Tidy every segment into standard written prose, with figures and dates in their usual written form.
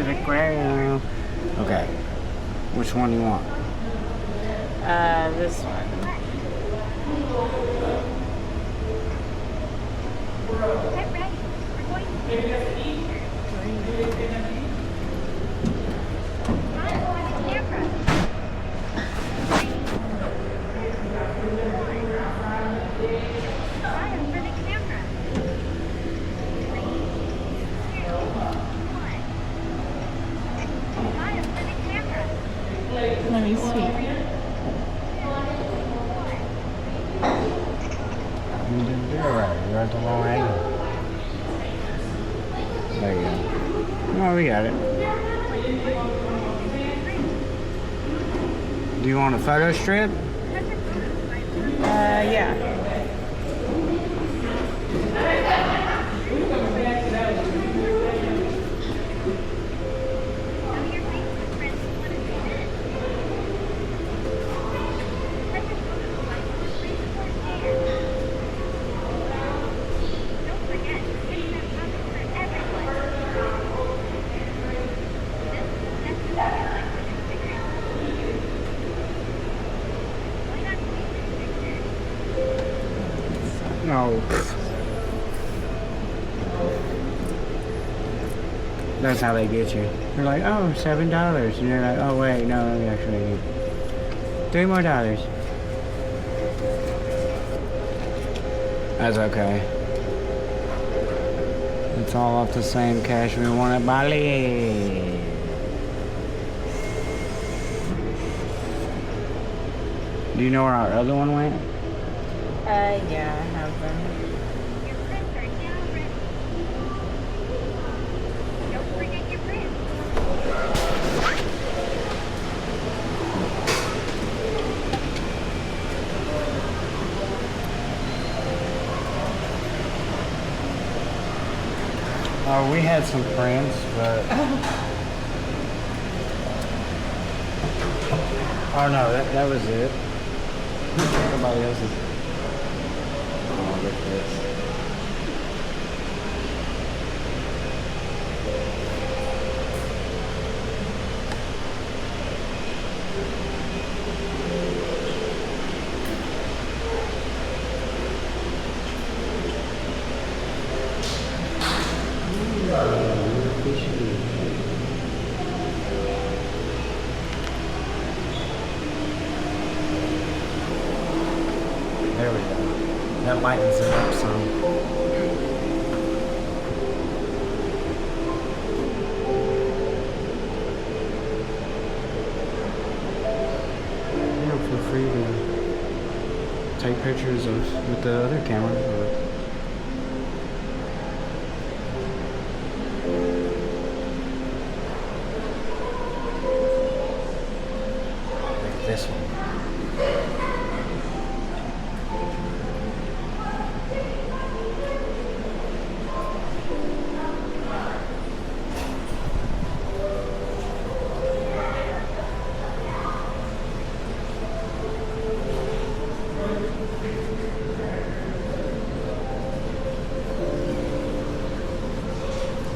to the aquarium. Okay. Which one do you want? This one. Get ready. We're going to Let me see. You didn't do it right. You're at the wrong angle. There you go. Oh, we got it. Do you want a photo strip? Yeah. No. That's how they get you. They're like, oh, $7. And you're like, oh, wait, no, we actually need $3 more. That's okay. It's all off the same cash we won at Bally. Do you know where our other one went? Yeah, I have them. Your prints are now ready. Don't forget your prints. We had some friends, but oh no, that was it. Everybody else is. Oh, look at this. There we go. That lightens it up some. Yeah, feel free to take pictures with the other camera. Like this one.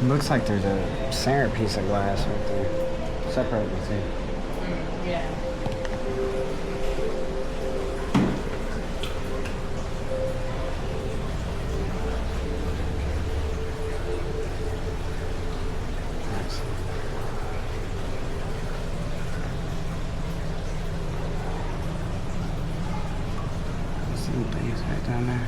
Looks like there's a centerpiece of glass right there. Separate the two. Yeah. Some things right down there.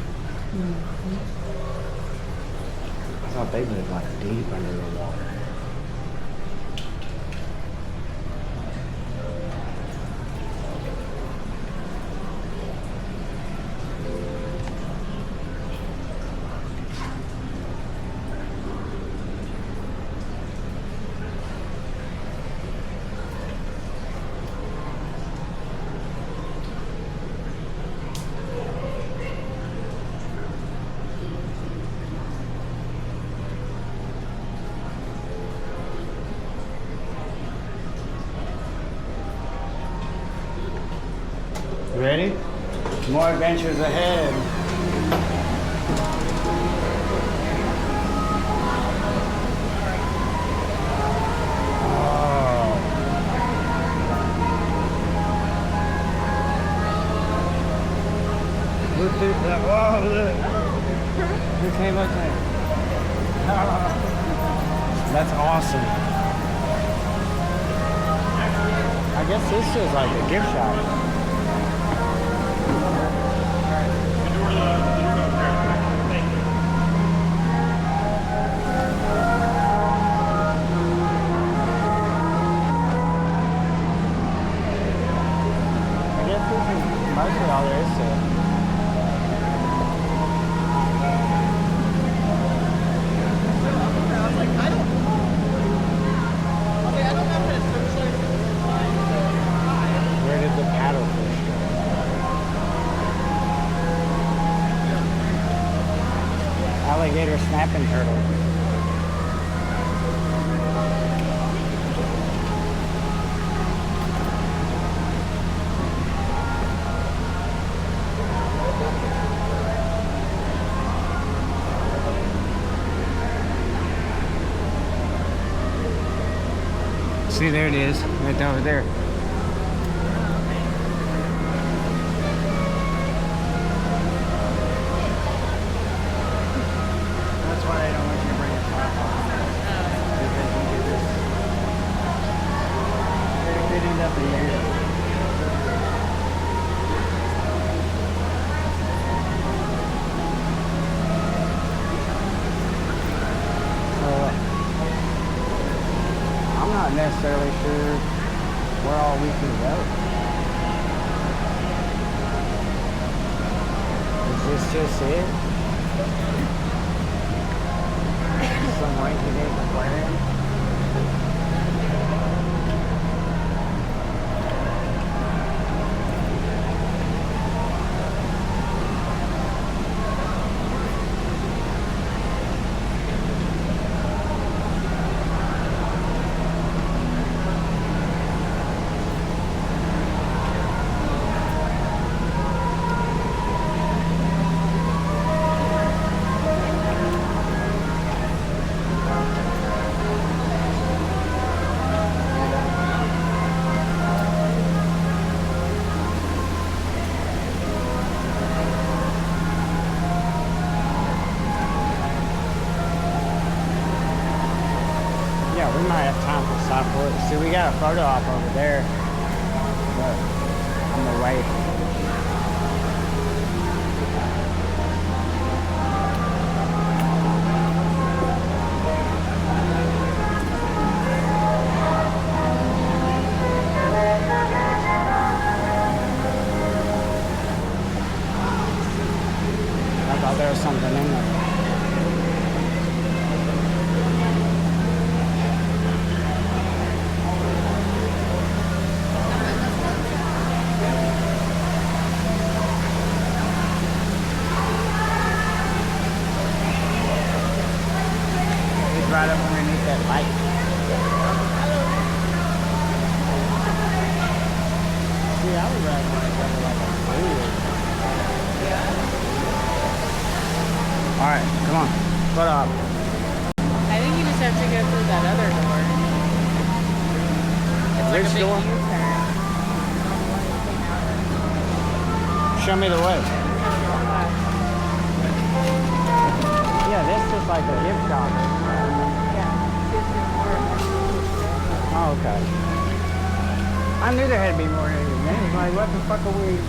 I thought they lived like deep under the water. Ready? More adventures ahead. Oh, look. Who came up there? That's awesome. I guess this is like a gift shop. I guess this is mostly all there is to it. Where did the paddlefish go? Alligator snapping turtle. See, there it is, right over there. That's why I don't want you to bring a top on. Because you get this. They're fitting up in here. I'm not necessarily sure where all we can go. Is this just it? Some rinky-dink aquarium? Yeah, we might have time for Sci-Port. See, we got a photo op over there. Look, on the way. I thought there was something in there. Right up underneath that light. See, I would rather want to go to like a pool. Alright, come on. Put up. I think you just have to go through that other door. It's like Which a big door? U-turn. Show me the way. Yeah, this is like a gift shop. Oh, okay. I knew there had to be more than this, man. Like, what the fuck are we?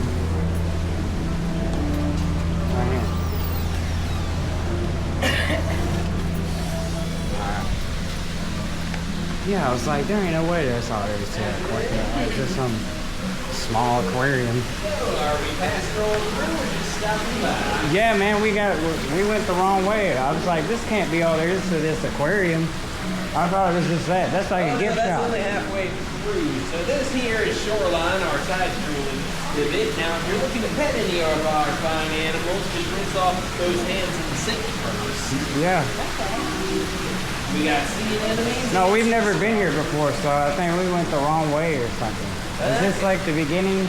Right here. Alright. Yeah, I was like, there ain't no way that's all there is to it. Like, just some small aquarium. Are we passed through or just stopping by? Yeah, man, we went the wrong way. I was like, this can't be all there is to this aquarium. I thought it was just that. That's like a gift that's shop. only halfway through. So this here is Shoreline, our side stream exhibit. Now, if you're looking to pet any of our fine animals, just rinse off those hands in the sink first. Yeah. We got sea anemones. No, we've never been here before, so I think we went the wrong way or something. Is this like the beginning?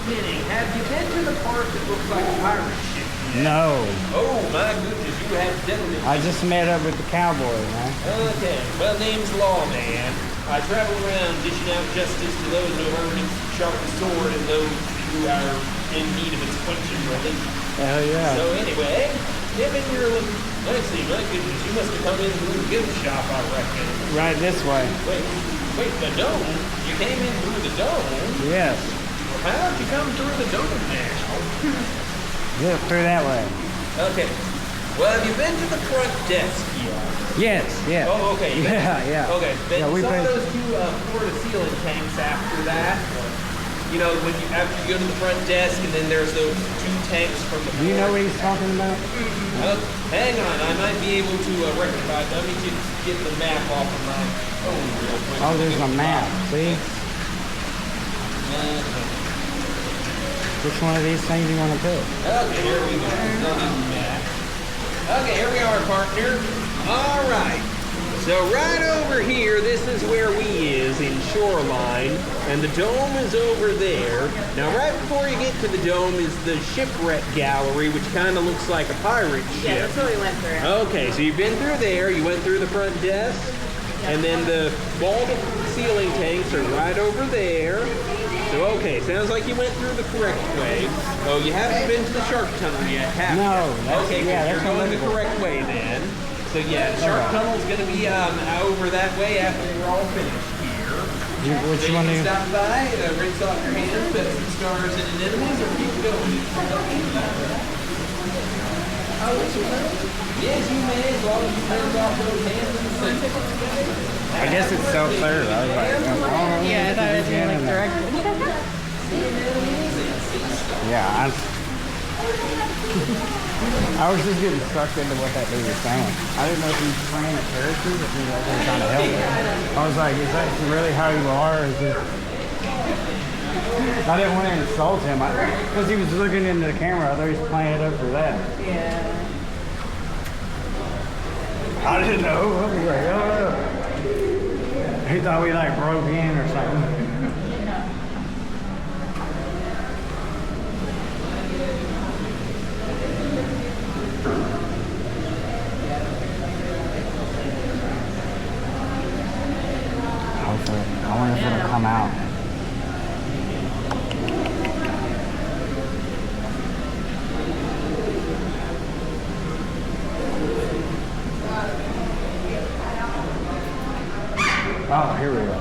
Beginning. Have you been to the part that looks like a pirate ship? No. Oh my goodness, you have definitely. I just met up with the cowboy, man. Okay, my name's Lawman. I travel around dishing out justice to those who have earned its sharpest sword and those who are in need of its punching relief. Hell yeah. So anyway, if you're looking, let's see, my goodness, you must have come in through the gift shop, I reckon. Right this way. Wait, the dome? You came in through the dome? Yes. Well, how'd you come through the dome now? Yeah, through that way. Okay. Well, have you been to the front desk yet? Yes, yeah. Oh, okay. Yeah. Okay. Then Yeah, you we've saw been- those two floor-to-ceiling tanks after that? You know, after you go to the front desk, and then there's those two tanks from the. Do you know what he's talking about? Hang on, I might be able to rectify. Let me just get the map off of my phone real quick. Oh, there's a map. See? Which one of these things you want to pick? Okay, here we go. Don't need the map. Okay, here we are, partner. All right. So right over here, this is where we is in Shoreline, and the dome is over there. Now, right before you get to the dome is the shipwreck gallery, which kind of looks like a pirate ship. Yeah, that's what we went through. Okay, so you've been through there. You went through the front desk, and then the vaulted ceiling tanks are right over there. So, okay, sounds like you went through the correct way. Oh, you haven't been to the shark tunnel yet, have you? No, that's- Okay, yeah, you're that's going the unbelievable. correct way then. So yeah, the shark tunnel's gonna be over that way after we're all finished here. What So you want to do? Stop by, rinse off your hands, put some stars and anemones, or keep going. Yes, you may, as long as you rinse off those hands in the sink. I guess it's self-serve. I was like, oh, Yeah, I thought it was yeah, like direct. Yeah, I was just getting sucked into what that dude was saying. I didn't know if he was playing a character, but he was actually trying to help me. I was like, is that really how you are? Or is it... I didn't want to insult him because he was looking into the camera. I thought he was playing it up for that. Yeah. I didn't know. I was like, oh. He thought we like broke in or something. I wonder if it'll come out. Oh, here we go.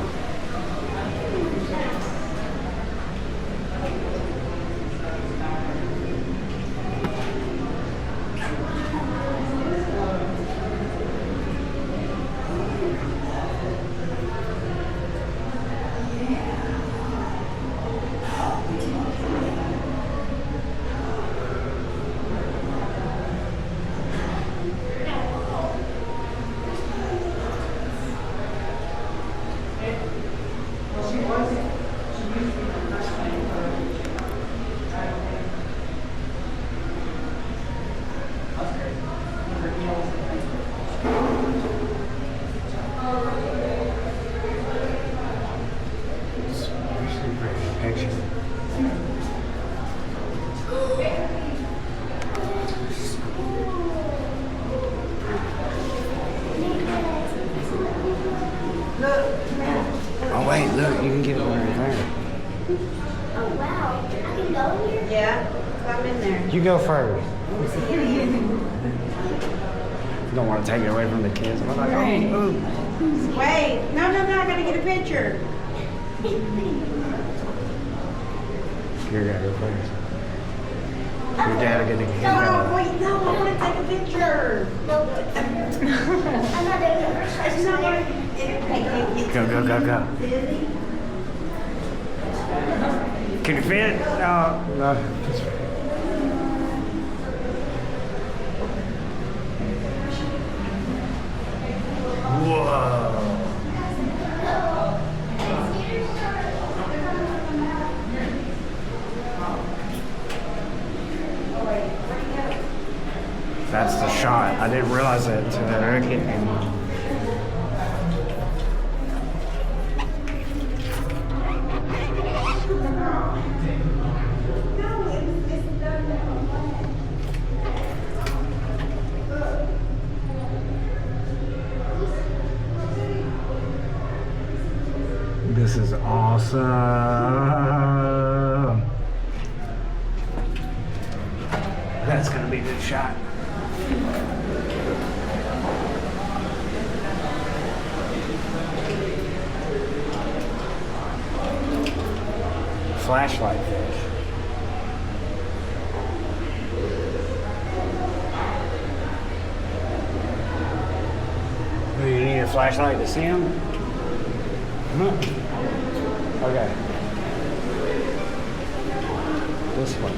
Oh wait, look, you can get it right there. Oh, wow. I can go here? Yeah, I'm in there. You go first. Don't want to take it away from the kids. I'm like, oh, Wait, no, I gotta get a picture. You're gonna go first. Your dad will get the kids No, out. wait, no, I wanna take a picture. No. I'm not doing it first. It's not like, Go. Can you fit? No. Whoa. That's the shot. I didn't realize that until that Eric hit me. This is awesome. that's gonna be a good shot. Flashlight fish. Do you need a flashlight to see them? Okay. This one.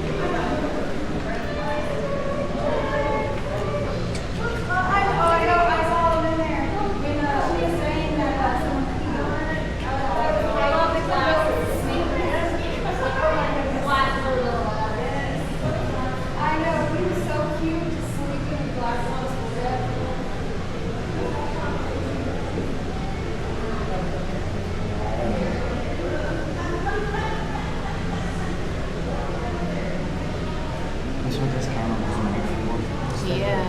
That's what this camera was made for. Yeah.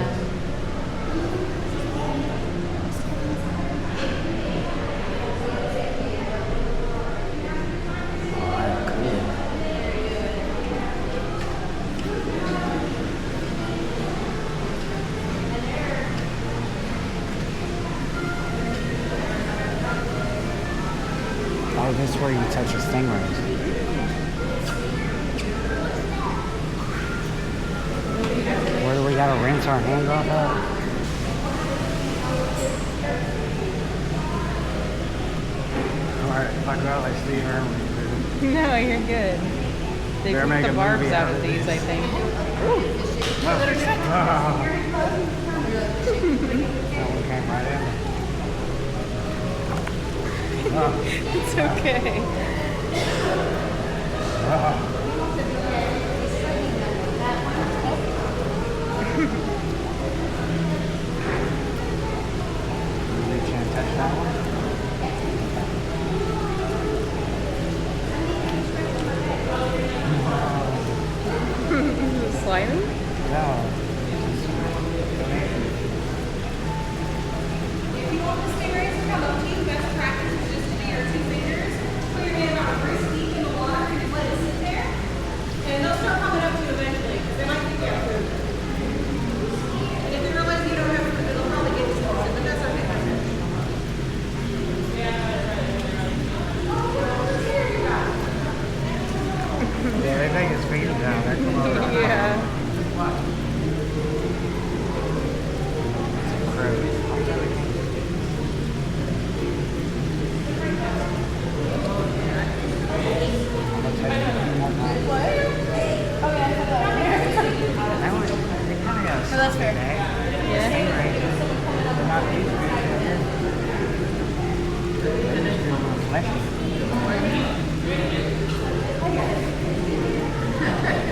Oh, this is where you touch the stingrays. Where do we gotta rinse our hands off of? Alright, talk about like Steve Irwin. No, you're good. They They're took making the a barbs movie out out of of these, this. I think. That one came right in. It's okay. Reach in and touch that one. Is it slimy? No. If you want the stingrays to come up to you, best practice is just to do your 2 fingers. Put your hand about wrist deep in the water and just let it sit there. And they'll start coming up to you eventually because they like to get food. And if they realize you don't have food, they'll probably get explosive, but that's okay. Yeah, they think it's feeding down there. Come over. Yeah. Oh, that's fair.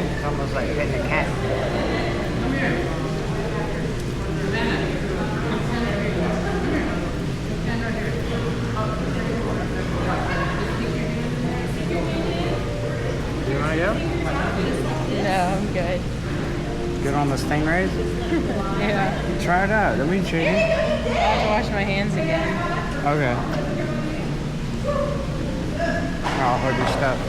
It's almost like hitting a cat. You want to go? No, I'm good. Good on the stingrays? Yeah. Try it out. Don't be cheating. I'll have to wash my hands again. Okay. I'll hold your stuff.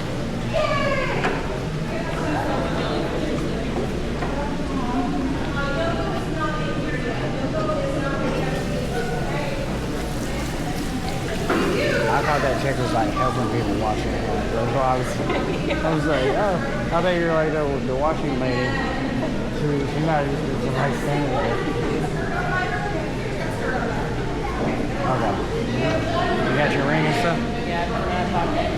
I thought that chick was like helping people wash their hands. That's why I was like, oh, I thought you were like the washing lady. She's not just some nice thing there. Okay. You got your ring and stuff? Yeah, I'm in my pocket.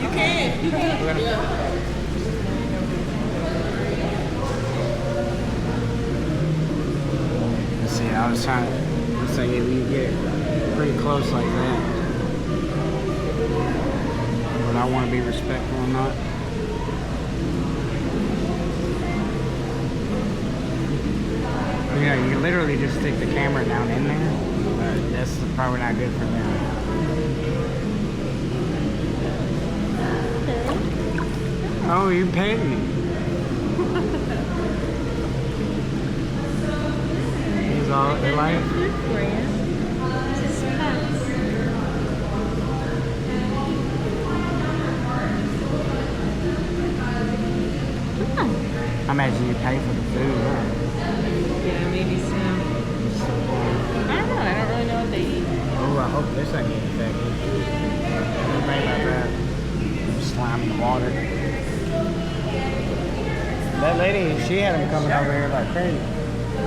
You can. Let's see, I was thinking if you get pretty close like that, would I want to be respectful or not? You know, you literally just stick the camera down in there, but that's probably not good for them. Oh, you paid me. He's all, they like, I imagine you pay for the food, huh? Yeah, maybe so. I don't know. I don't really know what they eat. Oh, I hope this ain't getting infected. Everything like that. Slime in the water. That lady, she had them coming over here like crazy.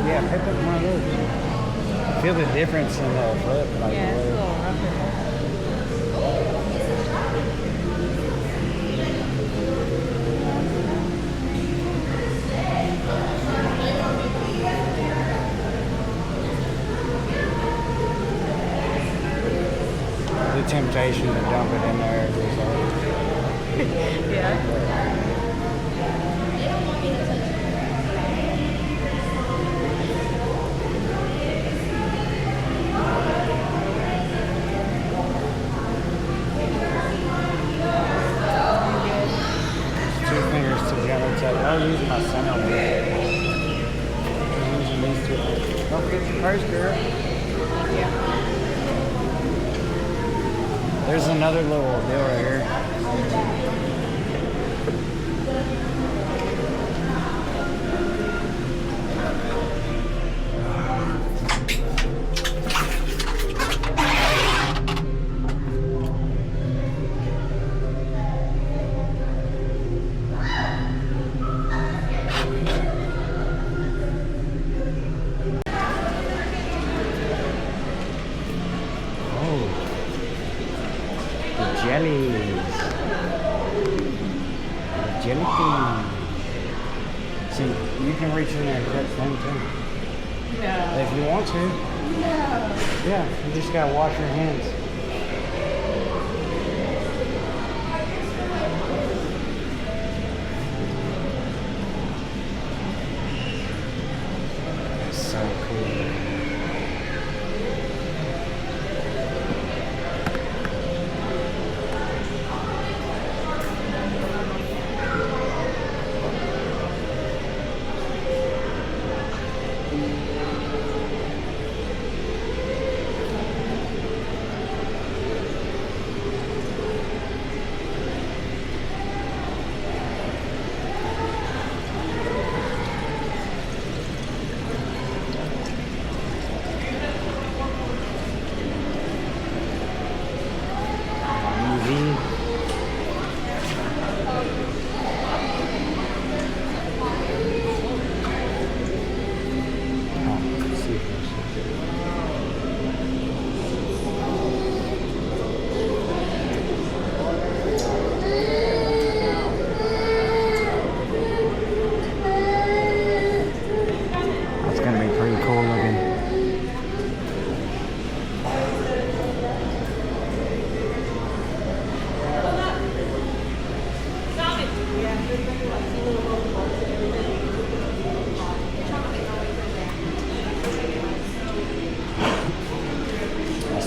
Yeah, pick up one of those. Feel the difference in the flip. Like Yeah, it's a the little rougher. The temptation to dump it in there. Yeah. Two fingers together. I'll use my center one. I'm using these two. Don't forget your purse, girl. Yeah. There's another little deal right here. Jellies. Jelly thing. See, you can reach in there and catch them too. No. If you want to. No. Yeah, you just gotta wash your hands. So cool.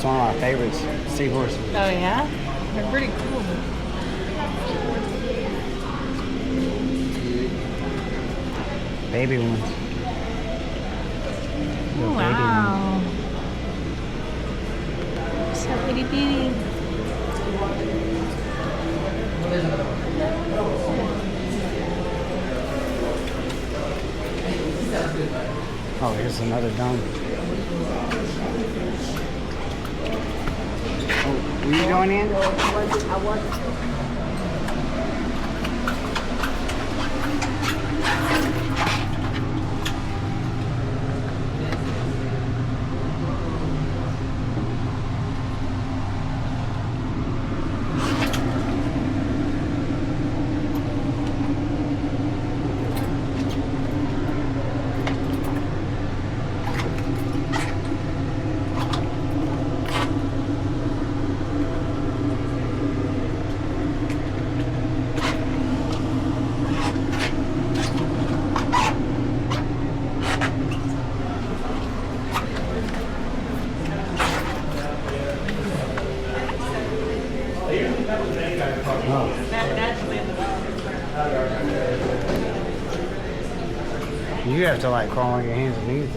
One of my favorites, seahorses. Oh yeah? They're pretty cool. Baby ones. Little Wow. So itty bitty. Oh, here's another dome. Were you going in? I was. You have to like crawl on your hands and knees.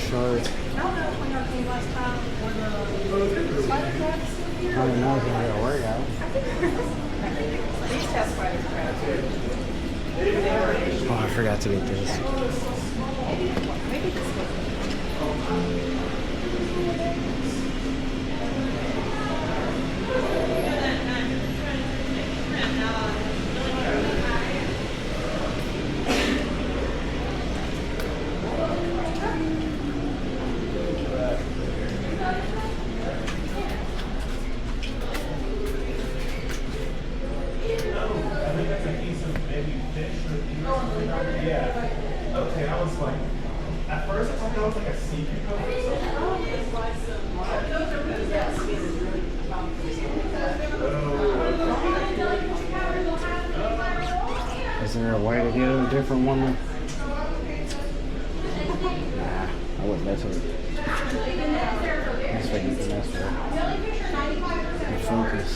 Short. I don't know if when y'all came last time, were the spider crabs still here? Oh have to get this. Is there a way to get a different one? Nah, I wouldn't mess with it. That's what you can mess with. The focus.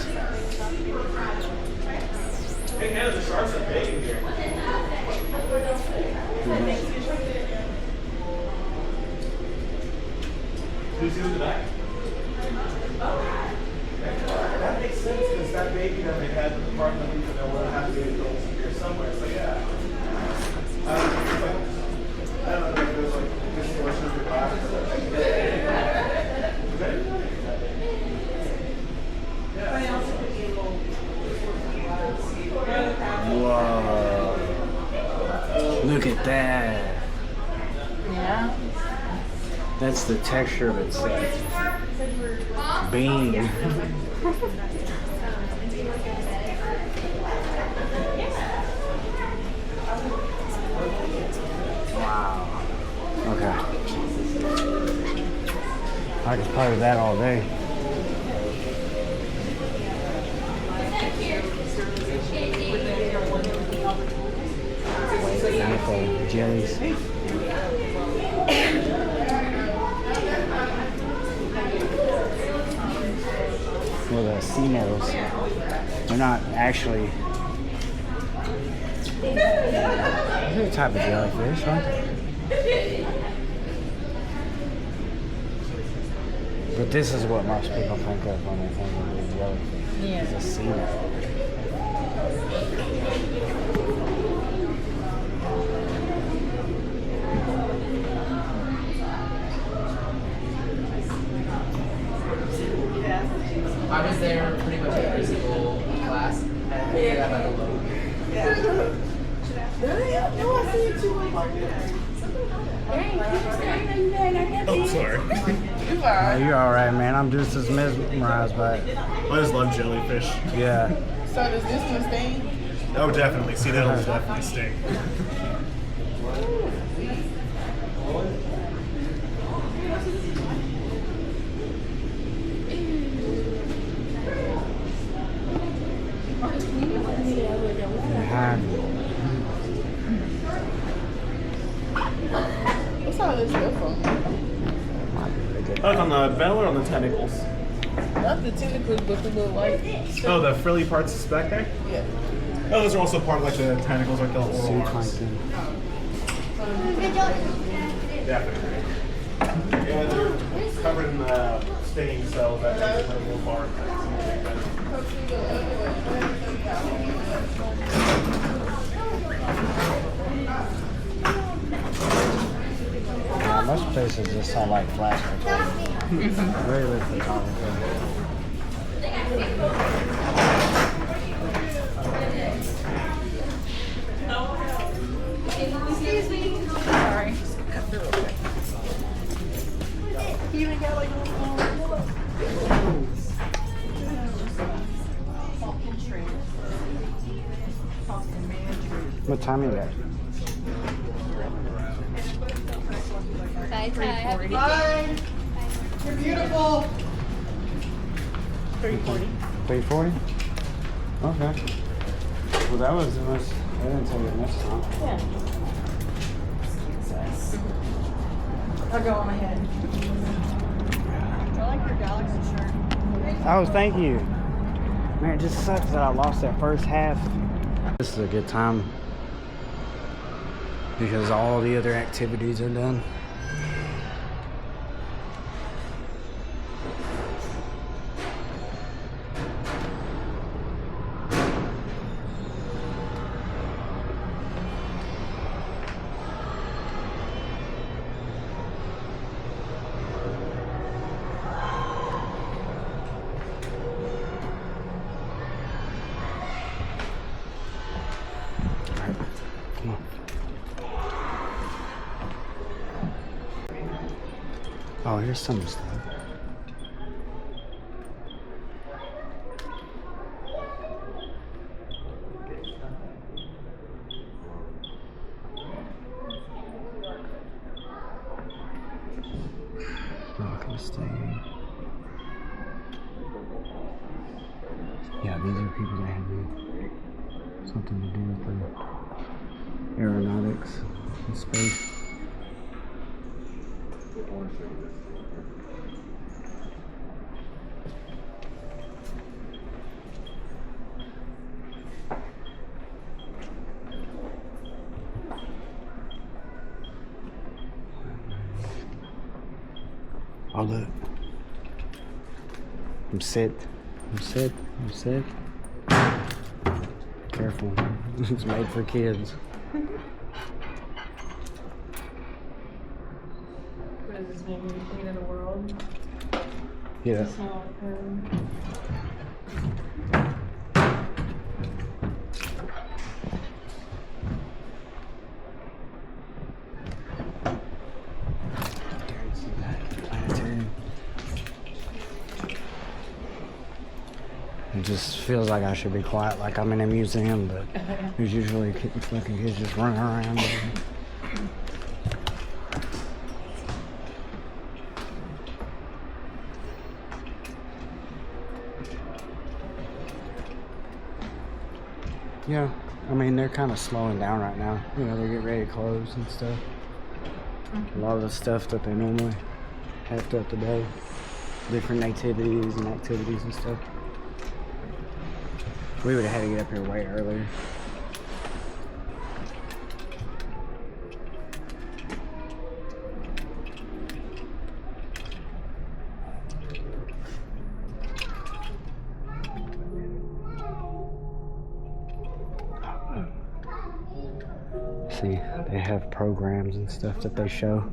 Hey, Hannah, the sharks are big in here. Do you see in the back? That makes sense because that baby that they had in the park, I think they will have to be adults here somewhere. So yeah. I don't know if there's like distortion of the glass. Whoa. Look at that. Yeah. That's the texture of its being. Wow. Okay. I could play with that all day. Wait, jellies. Well, the sea nettles, they're not actually. They're a type of jellyfish, aren't they? But this is what most people think of when they think of a jellyfish. Yeah. It's a sea nettle. I was there pretty much every single class. I figured out how to load. Oh, sorry. No, you're all right, man. I'm just as mesmerized by it. I just love jellyfish. Yeah. So does this one sting? Oh, definitely. Sea nettles definitely sting. What's all this stuff from? Look on the bell or on the tentacles? Not the tentacles, but the little white stuff. Oh, the frilly parts back there? Yeah. Oh, those are also part of like the tentacles, like the little Sea arms. plankton. Definitely. Yeah, they're covered in stinging cells that makes them a little part. Most places just have like flash photography. Very little photography. Excuse me. Sorry. Cut through real quick. You even got like a little What time is it? Bye, Ty. Bye. You're beautiful. 340. 340? Okay. Well, that was the most. I didn't tell you much time. Yeah. I'll go on ahead. I like your galaxy shirt. Oh, thank you. Man, it just sucks that I lost that first half. This is a good time because all the other activities are done. Oh, here's some stuff. Yeah, these are people that have something to do with the aeronautics and space. Oh, look. I'm sick. I'm sick. I'm sick. Careful. It's made for kids. What is this, maybe the queen of the world? Yeah. Small It just feels like I should be quiet, like I'm in a museum, but there's usually fucking kids just running around. Yeah, I mean, they're kind of slowing down right now. You know, they get ready to close and stuff. A lot of the stuff that they normally have throughout the day, different nativities and activities and stuff. We would have had to get up here way earlier. See, they have programs and stuff that they show.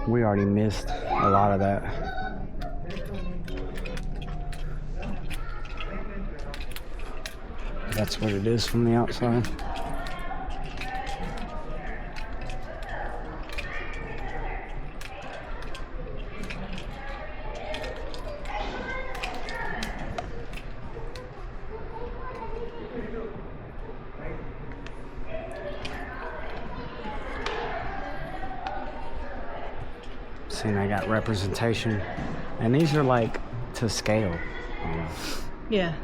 We already missed a lot of that. That's what it is from the outside. See, I got representation, and these are like to scale. Yeah.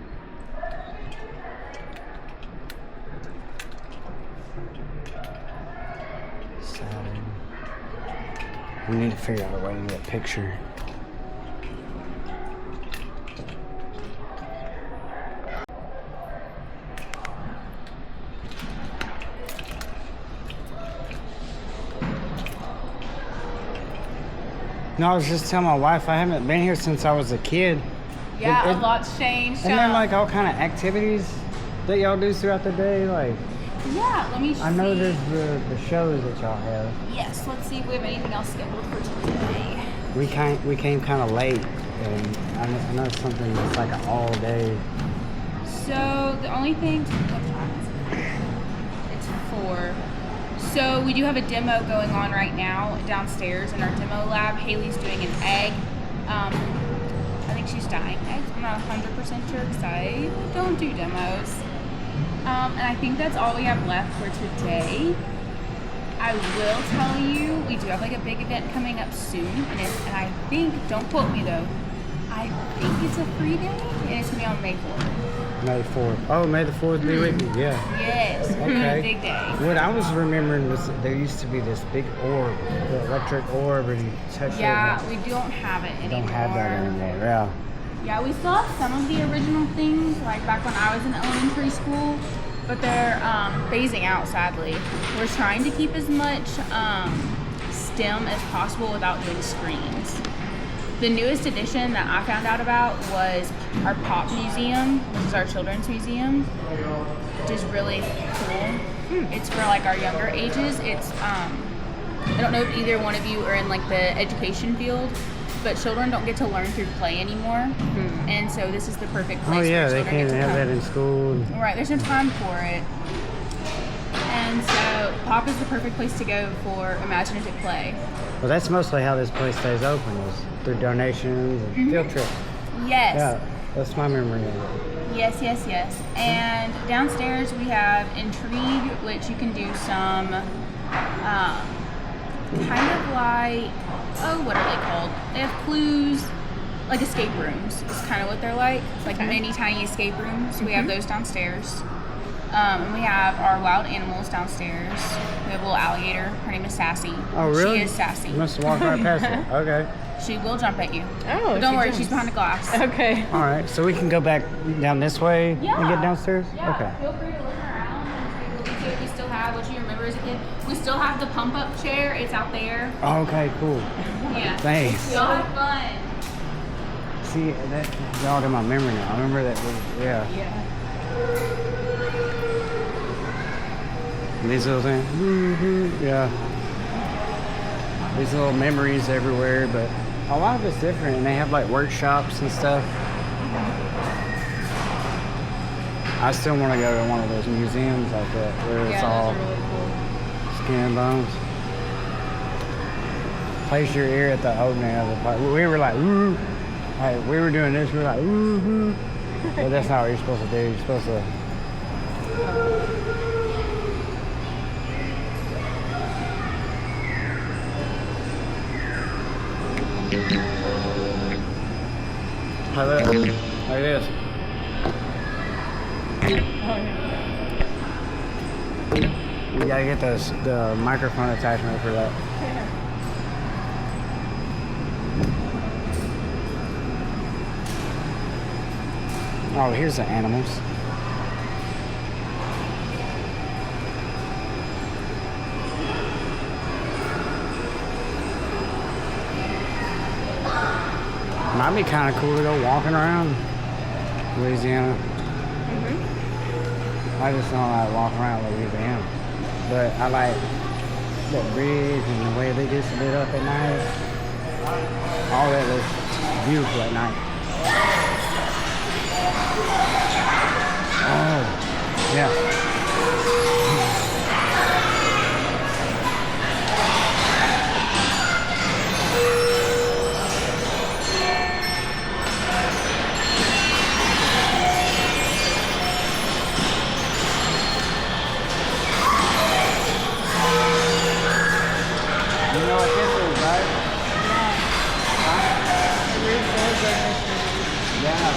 We need to figure out a way to get a picture. No, I was just telling my wife I haven't been here since I was a kid. Yeah, a lot's changed. And then like all kind of activities that y'all do throughout the day, like. Yeah, let me see. I know there's the shows that y'all have. Yes, let's see if we have anything else scheduled for today. We came kind of late, and I know it's something that's like an all day. So the only thing, what time is it? It's 4. So we do have a demo going on right now downstairs in our demo lab. Haley's doing an egg. I think she's dyeing eggs. I'm not 100% sure because I don't do demos. And I think that's all we have left for today. I will tell you, we do have like a big event coming up soon, and I think, don't quote me though, I think it's a free day, and it's gonna be on May 4th. May 4th. Oh, May the 4th be with you, yeah. Yes, Okay. big day. What I was remembering was that there used to be this big orb, the electric orb, and you touch it. Yeah, we don't have it anymore. Don't have that anymore, yeah. Yeah, we still have some of the original things, like back when I was in elementary school, but they're phasing out, sadly. We're trying to keep as much STEM as possible without doing screens. The newest addition that I found out about was our Pop Museum, which is our children's museum, which is really cool. It's for like our younger ages. It's, I don't know if either one of you are in like the education field, but children don't get to learn through play anymore, and so this is the perfect place. Oh yeah, for they children can't get to have come. that in school. Right, there's no time for it. And And so Pop is the perfect place to go for imaginative play. Well, that's mostly how this place stays open, is through donations and field trips. Yes. Yeah, that's my memory of it. Yes, yes, yes. And downstairs we have Intrigue, which you can do some kind of like, oh, what are they called? They have clues, like escape rooms is kind of what they're like. It's like mini tiny escape rooms. We have those downstairs. And we have our wild animals downstairs. We have a little alligator. Her name is Sassy. Oh, really? She is Sassy. You must have walked right past it. Okay. She will jump at you. Oh, But don't she worry, jumps. she's behind the glass. Okay. All right, so we can go back down this way and get downstairs? Yeah, Okay. feel free to look around and see what we still have, what you remember as a kid. We still have the pump up chair. It's out there. Oh, okay, cool. Yeah. Thanks. Y'all have fun. See, that jogged in my memory now. I remember that. Yeah. Yeah. These little things. Yeah. These little memories everywhere, but a lot of it's different, and they have like workshops and stuff. I still want to go to one of those museums like that where it's all those are really cool. skin and bones. Place your ear at the opening of the park. We were like, ooh. Like, we were doing this, we were like, ooh. But that's not what you're supposed to do. You're supposed to. How that? Like this. You gotta get the microphone attachment for that. Oh, here's the animals. Might be kind of cool to go walking around Louisiana. I just don't like walking around Louisiana, but I like the bridge and the way they just lit up at night. All that looks beautiful at night. Oh, yeah. You know what this is, right? Yeah.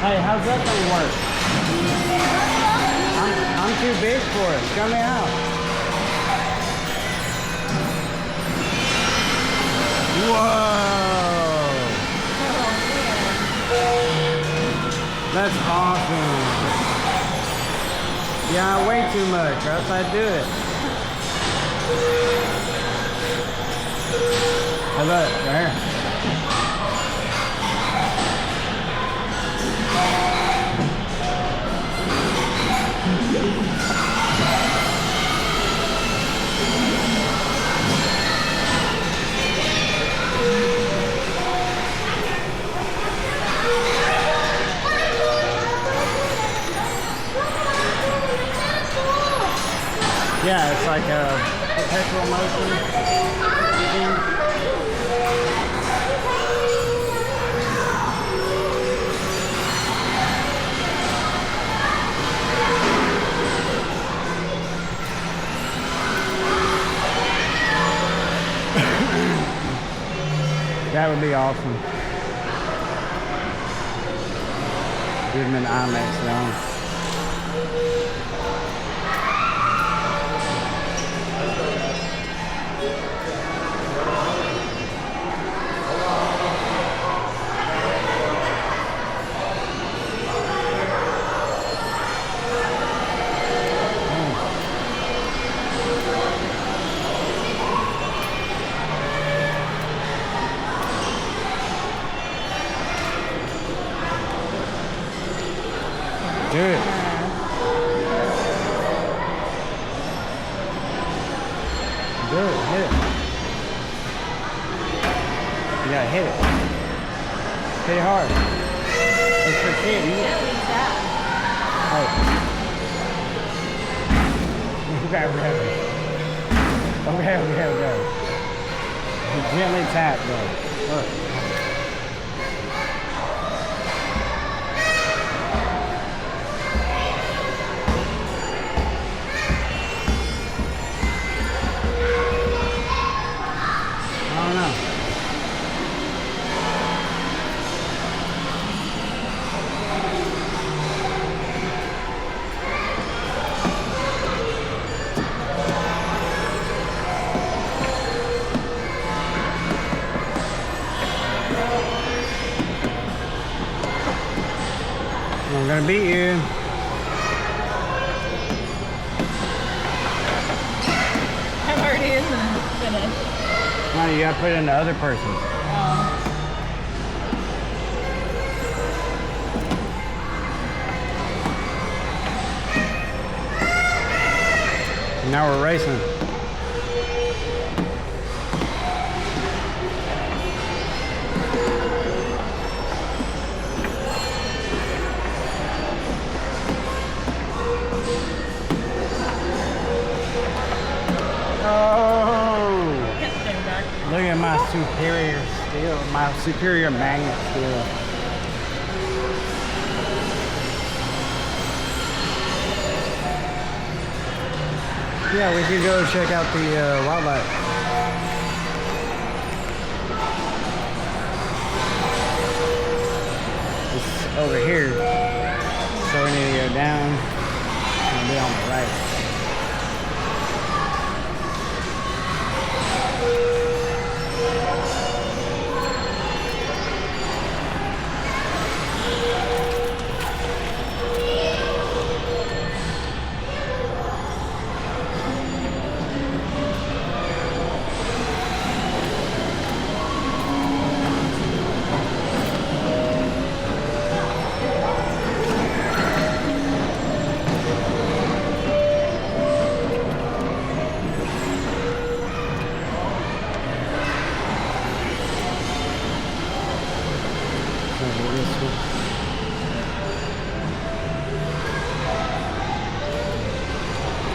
Hey, how's that thing work? I'm too big for it. Show me out. Whoa! That's awesome. Yeah, way too much, or else I'd do it. Hey, look, there. Yeah, it's like a perpetual motion. That would be awesome. Give them an IMAX zone. Do it. Do it. Hit it. You gotta hit it. Hit it hard. It's for kids. Oh. Okay. Gently tap, though. Look. I don't know. I'm gonna beat you. I'm already in the finish. No, you gotta put it in the other person's. Now we're racing. Look at my superior steel, my superior magnet steel. Yeah, we could go check out the wildlife. It's over here, so we need to go down and be on the right.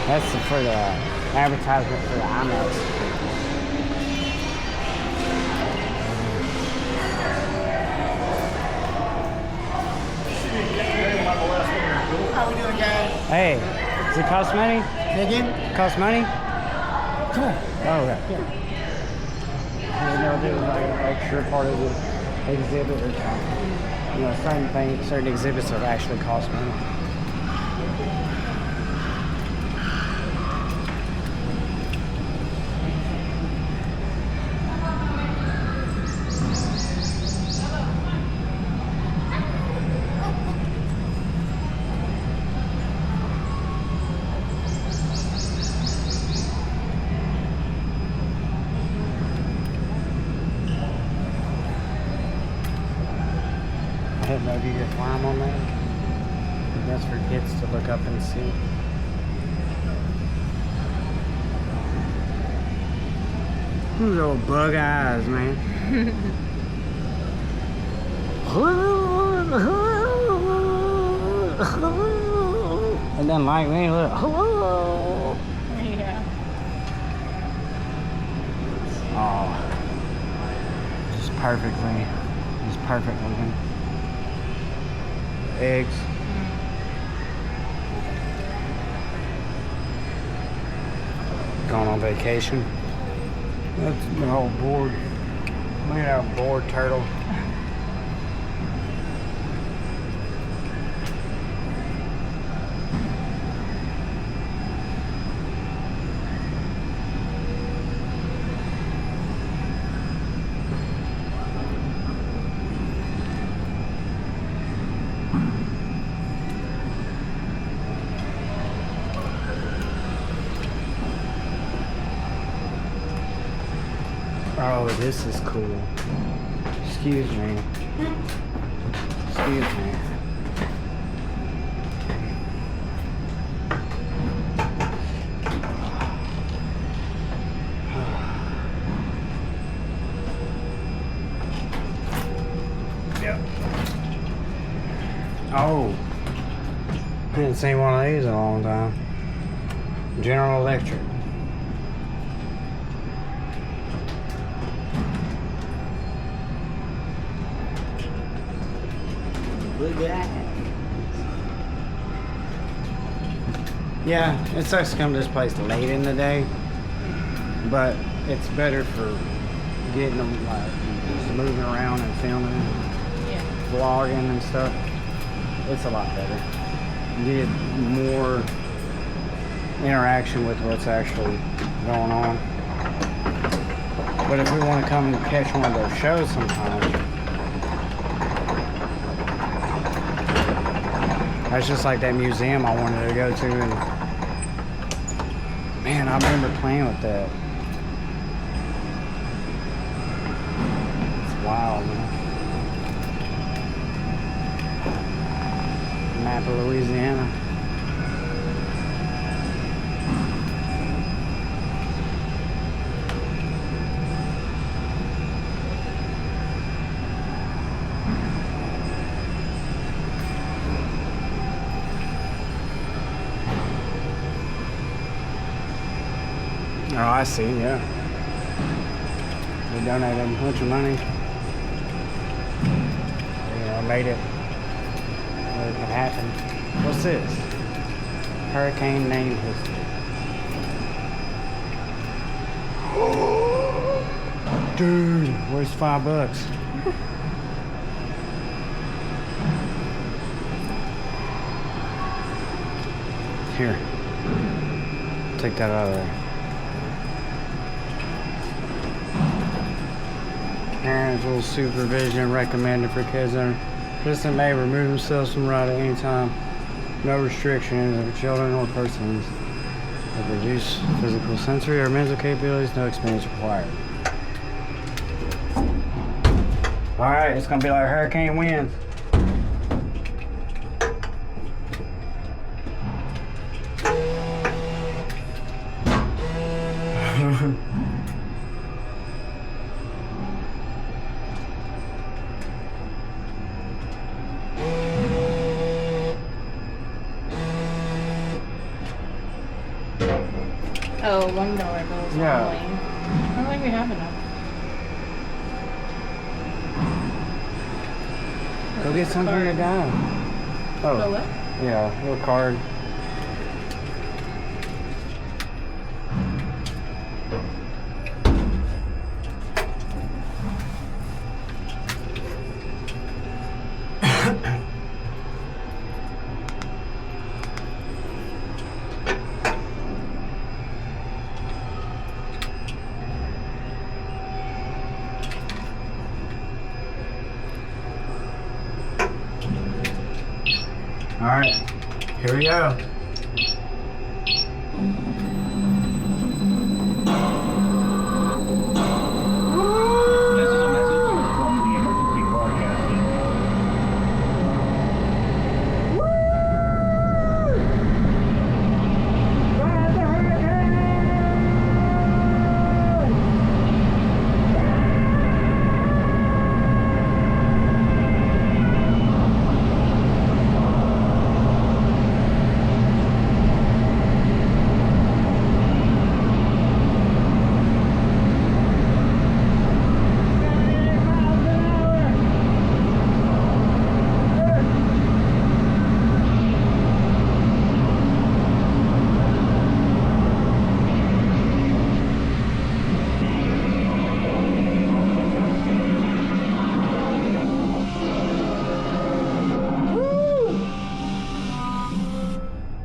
That's for the advertisement for the IMAX. How we doing, guys? Hey, does it cost money? Again? Cost money? Come on. Oh, okay. You know, it was like an extra part of the exhibit or you know, certain exhibits that actually cost money. I didn't know if you could climb on that. That's for kids to look up and see. Those old bug eyes, man. And then like me, look. Yeah. Oh. Just perfect looking. Eggs. Going on vacation. That's an old board. Look at that board turtle. Oh, this is cool. Excuse me. Excuse me. Oh. Hadn't seen one of these in a long time. General Electric. Look at that. Yeah, it sucks to come to this place late in the day, but it's better for getting them like just moving around and filming, Yeah. vlogging and stuff. It's a lot better. You get more interaction with what's actually going on. But if we want to come and catch one of those shows sometime, that's just like that museum I wanted to go to, and man, I remember playing with that. It's wild, man. Map of Louisiana. Oh, I see, yeah. They donated a bunch of money. Yeah, made it where it could happen. What's this? Hurricane name history. Dude, where's $5? Here. Take that out of there. Parental supervision recommended for kids that are participant may remove themselves from ride at any time. No restrictions of children or persons with reduced physical, sensory, or mental capabilities. No experience required. All right, it's gonna be like hurricane winds. Oh, $1 bills Yeah. only. I don't think we have enough. Go get some for your guy. Oh, Go what? yeah, a little card. All right, here we go.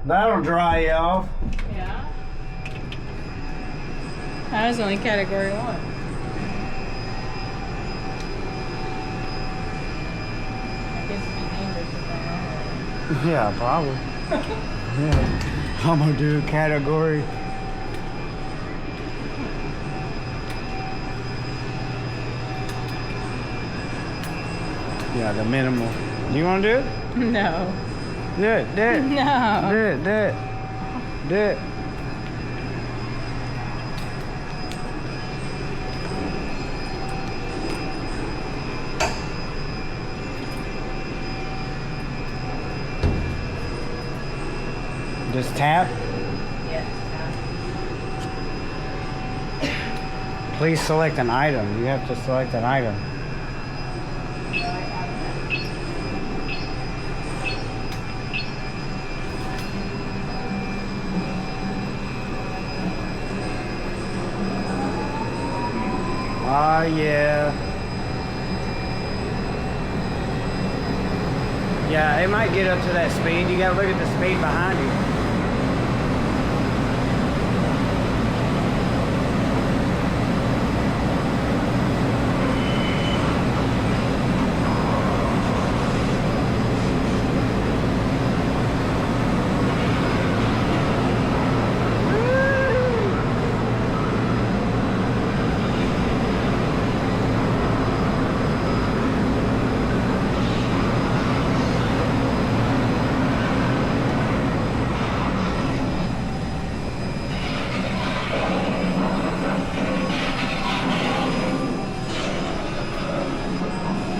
That'll dry you off. Yeah. That was only category 1. I guess it'd be dangerous if I Yeah, probably. Yeah. I'm gonna do category. Yeah, the minimal. Do you wanna do it? No. Do it, do it. No. Do it, do it. Do it. Just tap. Yeah. Please select an item. You have to select an item. Ah, yeah. Yeah, it might get up to that speed. You gotta look at the speed behind you.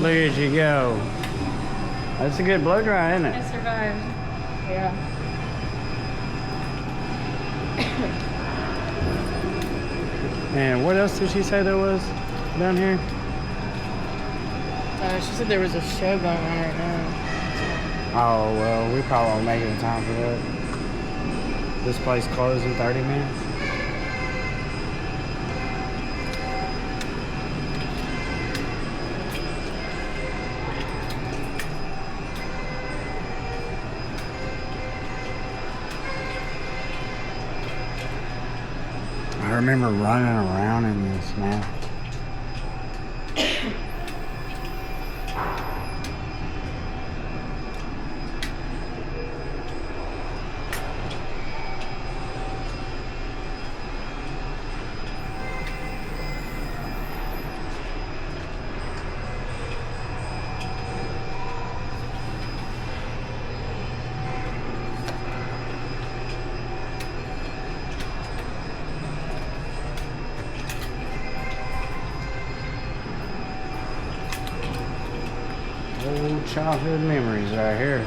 Look at you go. That's a good blow dry, isn't it? It survived. Yeah. And what else did she say there was down here? She said there was a show going on right now. Oh, well, we probably won't make it in time for that. This place closed in 30 minutes. I remember running around in this, man. Old childhood memories right here.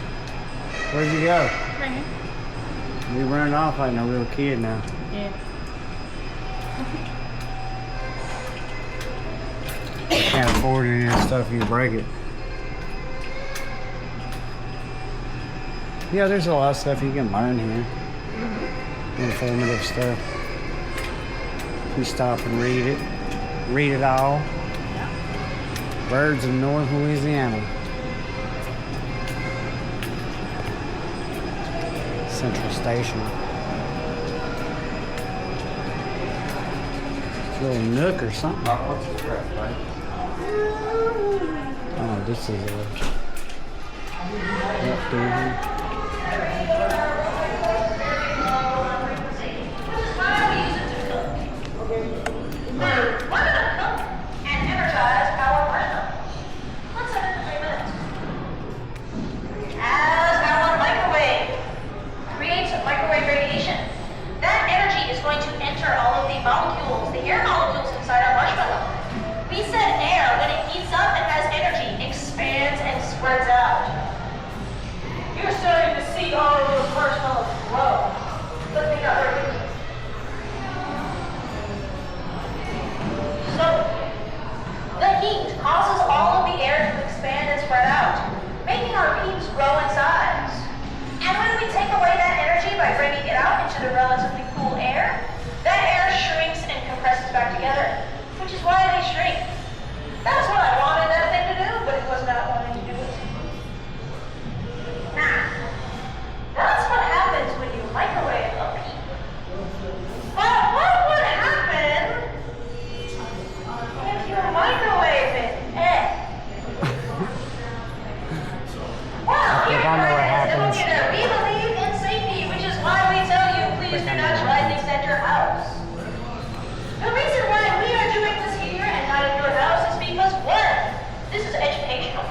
Where'd you go? Right here. You running off like no real kid now. Yeah. Can't afford any of this stuff, you break it. Yeah, there's a lot of stuff you can learn here. Informative stuff. If you stop and read it. Read it all. Birds of North Louisiana. Central Station. Little nook or something. Oh, this is a... Yep, through here. And energize our marshmallow. Let's set it to 3 minutes. As our microwave creates microwave radiation, that energy is going to enter all of the molecules, the air molecules inside our marshmallow. We said air, when it heats up and has energy, expands and spreads out. You're starting to see all of those marshmallows grow. Let's make that work. So, the heat causes all of the air to expand and spread out, making our beams grow in size. And when we take away that energy by bringing it out into the relatively cool air, that air shrinks and compresses back together, which is why they shrink. That's what I wanted that thing to do, but it was not wanting to do it. That's what happens when you microwave a peep. But what would happen if you microwave it? Well, If I know what happens. we believe in safety, which is why we tell you, please do not try things at your house. The reason why we are doing this here and not at your house is because, one, this is educational.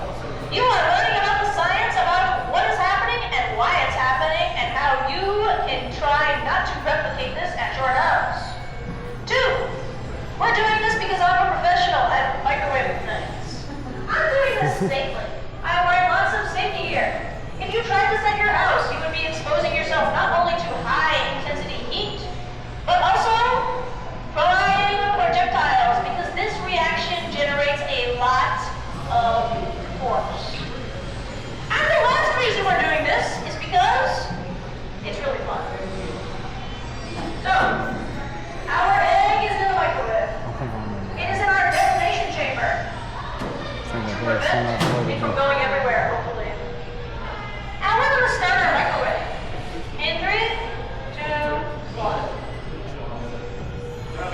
You are learning about the science about what is happening and why it's happening and how you can try not to replicate this at your house. Two, we're doing this because I'm a professional at microwaving things. I'm doing this safely. I'm wearing lots of safety gear. If you tried this at your house, you would be exposing yourself not only to Prevent it from going everywhere, hopefully. And we're going to start our microwave. In 3, 2, 1.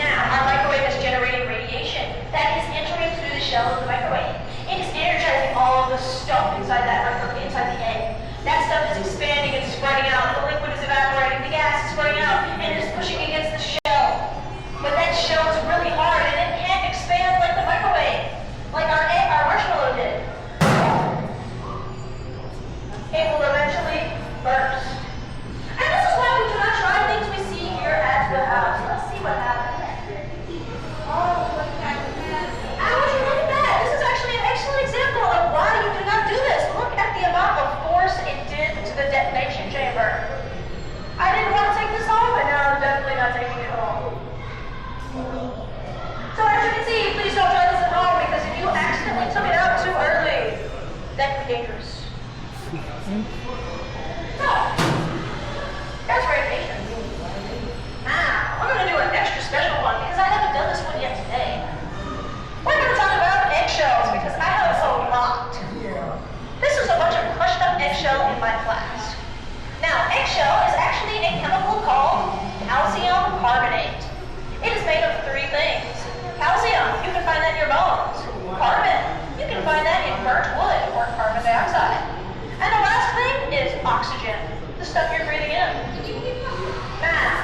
Now, our microwave is generating radiation that is entering through the shell of the microwave. It is energizing all of the stuff inside that microwave, inside the egg. That stuff is expanding and spreading out. The liquid is evaporating, the gas is spreading out, and it is pushing against the shell. But that shell is really hard, and it can't expand like the microwave, like our marshmallow did. It will eventually burst. And this is why we do not try things we see here at the house. Let's see what happens. Oh, look at that. Ouch, look at that. This is actually an excellent example of why you do not do this. Look at the amount of force it did to the detonation chamber. I didn't want to take this home, but now I'm definitely not taking it home. So as you can see, please don't try this at home, because if you accidentally took it out too early, that could be dangerous. So, that's radiation. Now, we're going to do an extra special one, because I haven't done this one yet today. We're going to talk about eggshells, because I have a lot. This is a bunch of crushed up eggshell in my class. Now, eggshell is actually a chemical called calcium carbonate. It is made of 3 things. Calcium, you can find that in your bones. Carbon, you can find that in burnt wood or carbon dioxide. And the last thing is oxygen, the stuff you're breathing in. Now,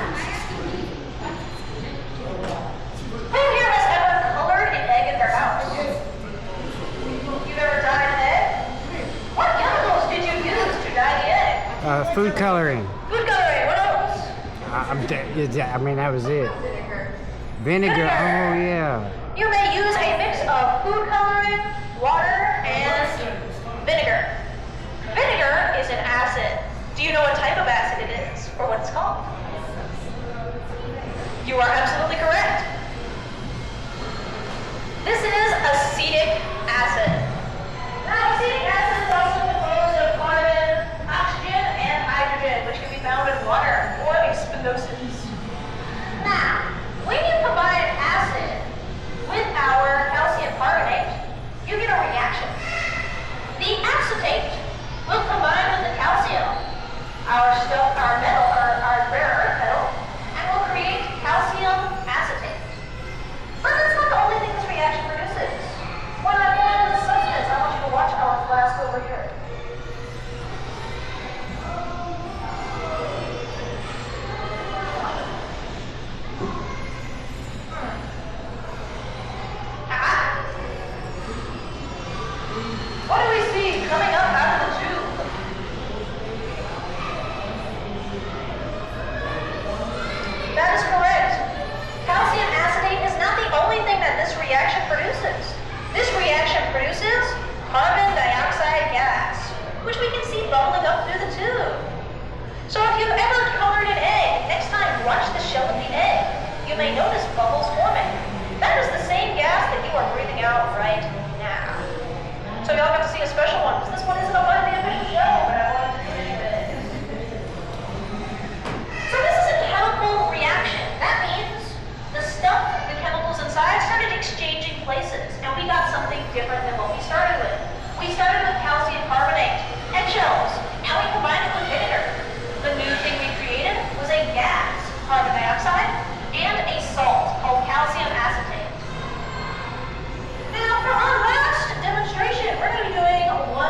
who here has ever colored an egg in their house? You've ever dyed an egg? What chemicals did you use to dye the egg? Food coloring. Food coloring, what else? I mean, that was it. Vinegar. Oh, yeah. You may use a mix of food coloring, water, and vinegar. Vinegar is an acid. Do you know what type of acid it is, or what it's called? You are absolutely correct. This is acetic acid. Now, acetic acid is also composed of carbon, oxygen, and hydrogen, which can be found in water, or explosives. Now, when you combine acid with our calcium carbonate, you get a reaction. The acetate will combine with the calcium, our metal, our rare earth metal, and will create calcium acetate. But that's not the only thing this reaction produces. When I boil this substance, I want you to watch our flask over here. What do we see coming up out of the tube? That is correct. Calcium acetate is not the only thing that this reaction produces. This reaction produces carbon dioxide gas, which we can see bubbling up through the tube. So if you've ever colored an egg, next time watch the shell of the egg. You may notice bubbles forming. That is the same gas that you are breathing out right now. So y'all got to see a special one, because this one isn't a part of the official show, but I wanted to do it anyway. So this is a chemical reaction. That means the stuff, the chemicals inside, started exchanging places, and we got something different than what we started with. We started with calcium carbonate, eggshells, and we combined it with vinegar. The new thing we created was a gas, carbon dioxide, and a salt called calcium acetate. Now, for our last demonstration, we're going to be doing one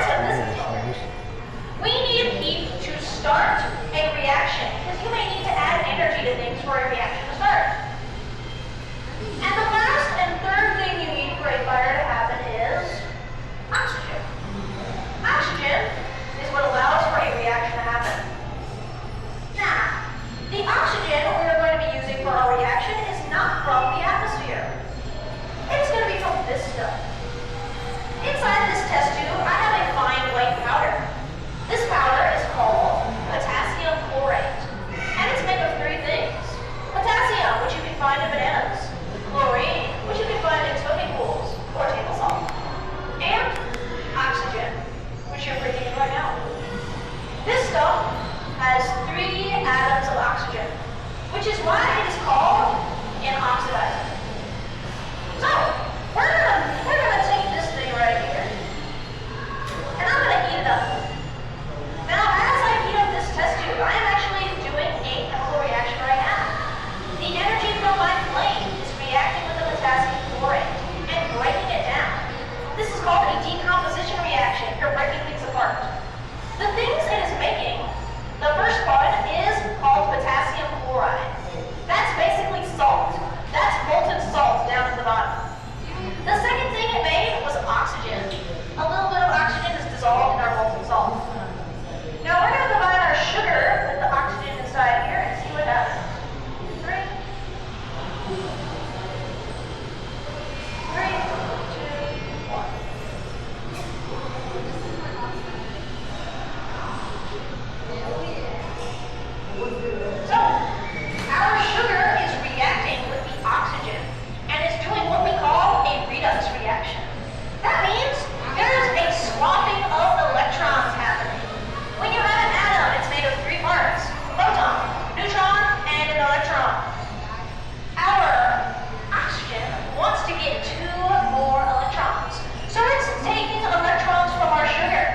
to this. We need heat to start a reaction because you may need to add energy to things for a reaction to start. And the last and third thing you need for a fire to happen is oxygen. Oxygen is what allows for a reaction to happen. Now, the oxygen we are going to be using for our reaction is not from the atmosphere. It's going to be from this stuff. Inside this test tube, I have a fine white powder. This powder is called potassium chlorate, and it's made of three things. Potassium, which you can find in bananas. Chlorine, which you can find in swimming pools or table salt. And oxygen, which you're breathing in right now. This stuff has 3 atoms of oxygen, which is why it is called an oxidizer. So, we're gonna take this thing right here, and I'm gonna heat it up. Now, as I heat up this test tube, I am actually doing a chemical reaction right now. The energy from my flame is reacting with the potassium chlorate and breaking it down. This is called a decomposition reaction. You're breaking things apart. The things it is making, the first part is called potassium chloride. That's basically salt. That's molten salt down at the bottom. The second thing it made was oxygen. A little bit of oxygen is dissolved in our molten salt. Now we're going to combine our sugar with the oxygen inside here and see what happens. 3, 2, 1. So, our sugar is reacting with the oxygen and is doing what we call a redox reaction. That means there's a swapping of electrons happening. When you have an atom, it's made of 3 parts: proton, neutron, and an electron. Our oxygen wants to get 2 more electrons. So it's taking electrons from our sugar,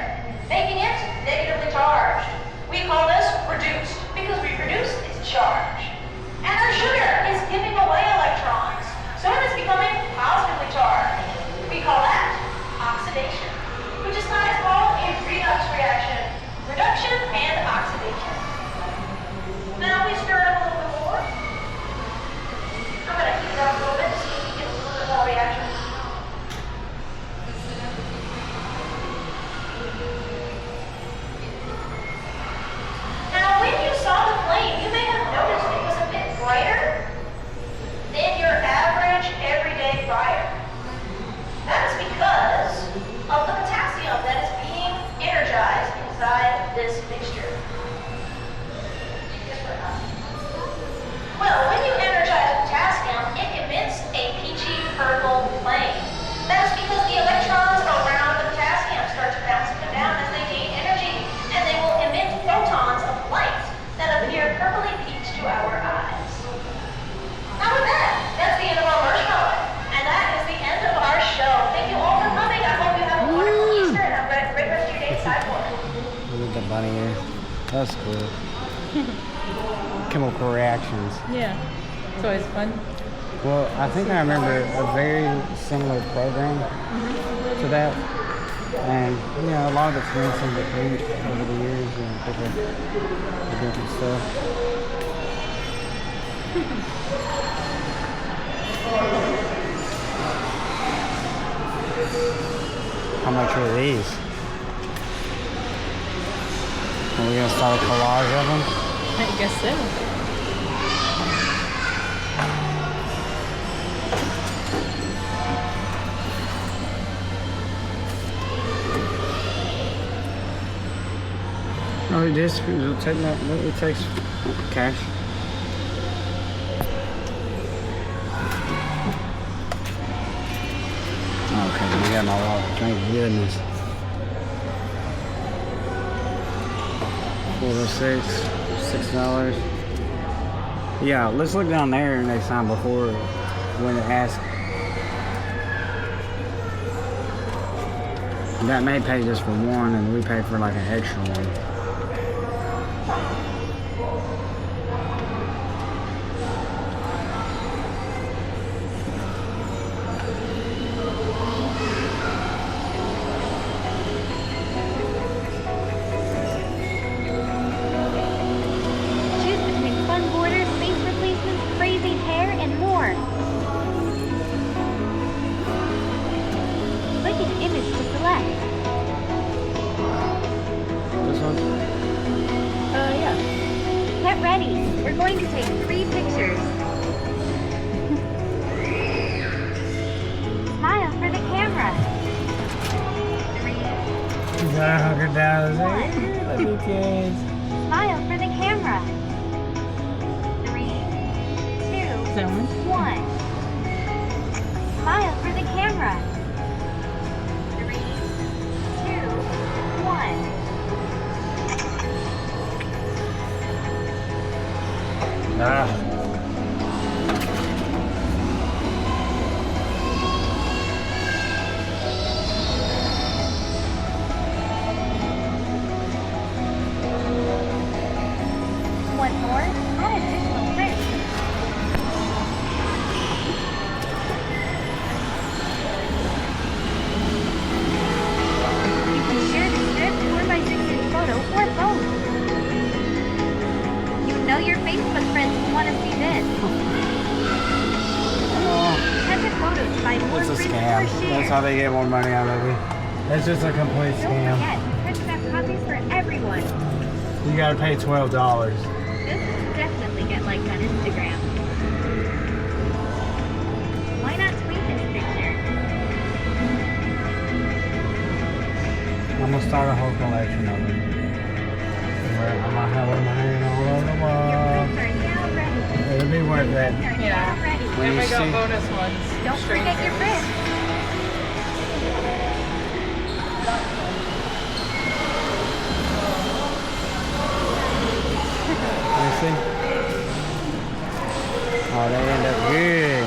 making it negatively charged. We call this reduced because we reduce its charge. And our sugar is giving away electrons, so it is becoming positively charged. We call that oxidation, which is why it's called a redox reaction. Reduction and oxidation. Now we stir it up a little bit more. I'm going to heat it up a little bit to see if we get a little bit more reaction. Now when you saw the flame, you may have noticed it was a bit brighter than your average everyday fire. That's because of the potassium that is being energized inside this mixture. Well, when you energize potassium, it emits a peachy purple flame. That's because the electrons around the potassium start to bounce up and down as they gain energy, and they will emit photons of light that appear purpley peach to our eyes. Now with that, that's the end of our marshmallow, and that is the end of our show. Thank you all for coming. I hope you have a wonderful Easter and a great rest of your day at Sci-Port. Look at the bunny here. That's cool. Chemical reactions. Yeah. It's always fun. Well, I think I remember a very similar program to that. And, you know, a lot of it's rinsing the paint over the years and different stuff. How much are these? Are we going to start a collage of them? I guess so. Oh, it is. It'll take that. It takes cash. Okay, we got my wallet. Thank goodness. 406, $6. Yeah, let's look down there next time before when it asks. That may pay just for one, and we pay for like an extra one. Get ready. We're going to take 3 pictures. Smile for the camera. 3, You gotta hunker down. Let me kids. smile for the camera. 3, 2, 1. Smile for the camera. 3, 2, 1. Ah. One more. Add additional friends. You can share the strip 4x6-inch photo or both. You know your Facebook friends will want to see this. Catch a photo to buy more It's a free scam. or share. That's how they get more money out of it. It's just a complete Don't scam. forget, print out copies for everyone. You gotta pay $12. This will definitely get liked on Instagram. Why not tweet this picture? I'm gonna start a whole collection of them. Where I'm gonna have them hanging all over the Your wall. prints are now ready. It'll be worth it. Are Yeah. now ready. When And you we got see- bonus ones. Don't forget your prints. Let me see. Oh, they end up good.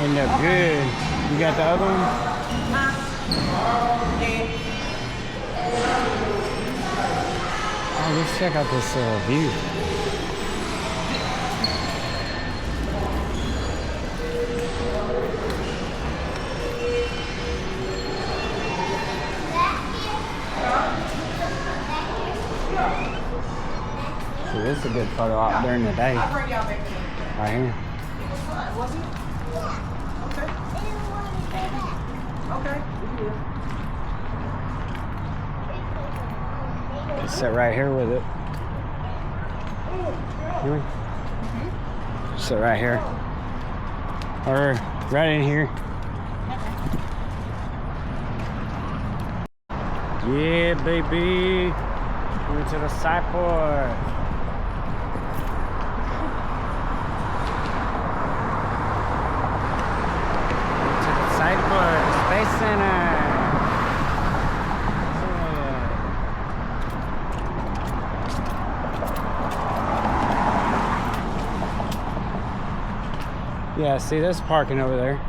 End up good. You got the other one? Oh, let's check out this view. See, this is a good photo out during the day. Right here. Just sit right here with it. Really? Sit right here. Or right in here. Yeah, baby. Going to the Sci-Port. To the Sci-Port Space Center. Yeah, see, there's parking over there.